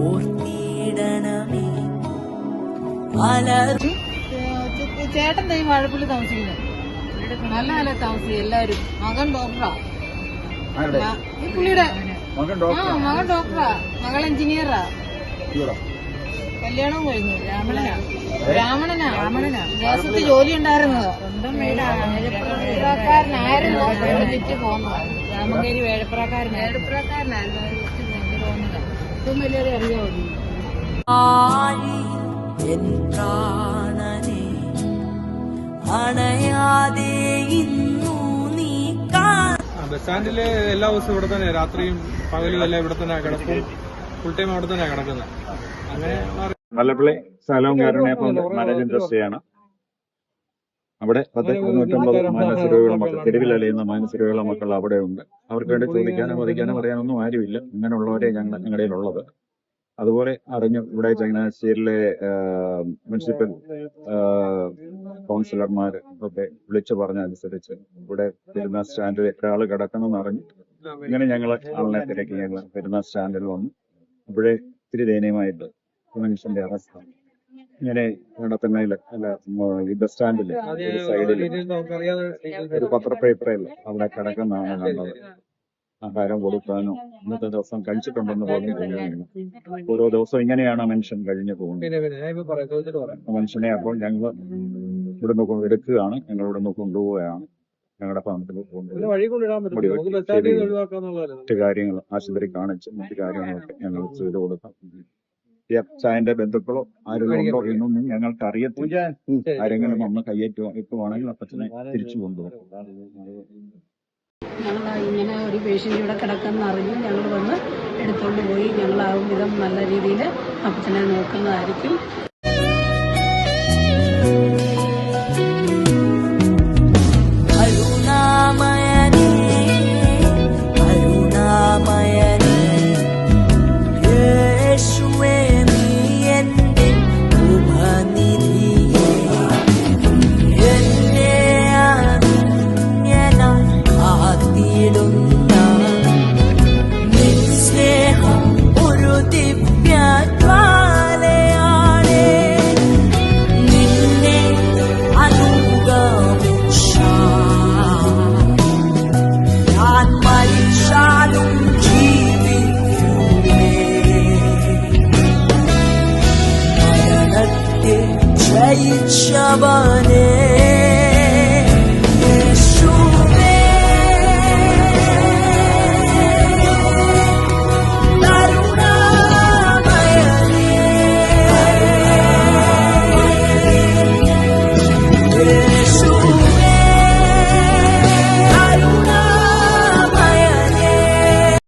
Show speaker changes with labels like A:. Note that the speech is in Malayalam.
A: ഓർത്തിടണമേ.
B: ചേട്ടൻ ഈ വാഴപ്പള്ളി താമസിക്കുന്നത് നല്ല നല്ല താമസിക്കും എല്ലാവരും. മകൻ ഡോക്ടറാ, ഈ പുള്ളിയുടെ മകൻ ഡോക്ടറാ, മകൾ എഞ്ചിനീയറാ. കല്യാണവും കഴിഞ്ഞു. രാമണനാ ദേശത്ത് ജോലി ഉണ്ടായിരുന്നത്. വേഴപ്രക്കാരനായിരുന്നു, വിറ്റ് പോകുന്നത്. രാമങ്കേരി വേഴപ്രക്കാരനായിരുന്നു, വിറ്റ് പോകുന്നത്. ഏറ്റവും വലിയൊരു അറിയാവുന്നു.
C: ബസ് സ്റ്റാൻഡില് എല്ലാ ദിവസവും ഇവിടെ തന്നെ, രാത്രിയും പകലും എല്ലാം ഇവിടെ തന്നെ കിടക്കും. ഫുൾ ടൈം അവിടെ തന്നെ കിടക്കുന്നത്. അങ്ങനെ
D: വല്ലപ്പള്ളി സ്ഥലവും മാനേജ് ഇൻഡസ്ട്രിയാണ്. അവിടെ 100-150 മാനസികരോഗികളുടെ മക്കൾ, തെരുവിൽ അലയുന്ന മാനസികരോഗികളുടെ മക്കൾ അവിടെ ഉണ്ട്. അവർക്ക് വേണ്ടി ചോദിക്കാനോ വധിക്കാനോ പറയാനൊന്നും ആരുമില്ല. ഇങ്ങനെയുള്ളവരെ ഞങ്ങളുടെ ഉള്ളത്. അതുപോലെ അറിഞ്ഞു ഇവിടെ ചങ്ങനാശ്ശേരിയിലെ മുനിസിപ്പൽ കൗൺസിലർമാർ ഒക്കെ വിളിച്ചു പറഞ്ഞനുസരിച്ച് ഇവിടെ പെരുന്നാൾ സ്റ്റാൻഡിൽ എത്ര ആള് കിടക്കണമെന്ന് അറിഞ്ഞു. ഇങ്ങനെ ഞങ്ങൾ ആളിനെ തിരക്കി ഞങ്ങൾ പെരുന്നാൾ സ്റ്റാൻഡിൽ വന്നു. ഇവിടെ ഇത്തിരി ദയനീയമായിട്ട് മനുഷ്യന്റെ അവസ്ഥ ഇങ്ങനെ നടത്തുന്നതിൽ അല്ല, ഈ ബസ് സ്റ്റാൻഡില് ഒരു സൈഡിൽ ഒരു പത്രപേപ്പറിൽ അവിടെ കിടക്കുന്നതാണ് കണ്ടത്. ആഹാരം കൊടുക്കാനോ ഇന്നത്തെ ദിവസം കഴിച്ചിട്ടുണ്ടെന്ന് പോലും കഴിയുന്നില്ല. ഓരോ ദിവസവും ഇങ്ങനെയാണ് മനുഷ്യൻ കഴിഞ്ഞു പോകുന്നത്. മനുഷ്യനെ അപ്പോൾ ഞങ്ങൾ ഇവിടുന്ന് എടുക്കുകയാണ്, ഞങ്ങൾ ഇവിടുന്ന് കൊണ്ടുപോവുകയാണ്. ഞങ്ങളുടെ ഫാമത്തിൽ മറ്റു കാര്യങ്ങൾ ആശുപത്രി കാണിച്ച് മറ്റു കാര്യങ്ങളൊക്കെ ഞങ്ങൾ ചെയ്തു കൊടുക്കാം. ചായന്റെ ബന്ധുക്കളോ ആരെങ്കിലും ഉണ്ടോ എന്നൊന്നും ഞങ്ങൾക്ക് അറിയത്തില്ല. ആരെങ്കിലും വന്ന് എത്തുവാണെങ്കിൽ അപ്പച്ചനെ തിരിച്ചു കൊണ്ടുപോകും.
E: ഞങ്ങൾ ഇങ്ങനെ ഒരു പേഷ്യൻ്റ് ഇവിടെ കിടക്കുന്ന അറിഞ്ഞ് ഞങ്ങൾ വന്ന് എടുത്തുകൊണ്ട് പോയി ഞങ്ങളാവും വിധം നല്ല രീതിയിൽ അപ്പച്ചനെ നോക്കുന്നതായിരിക്കും.
A: ജയിച്ചവനേ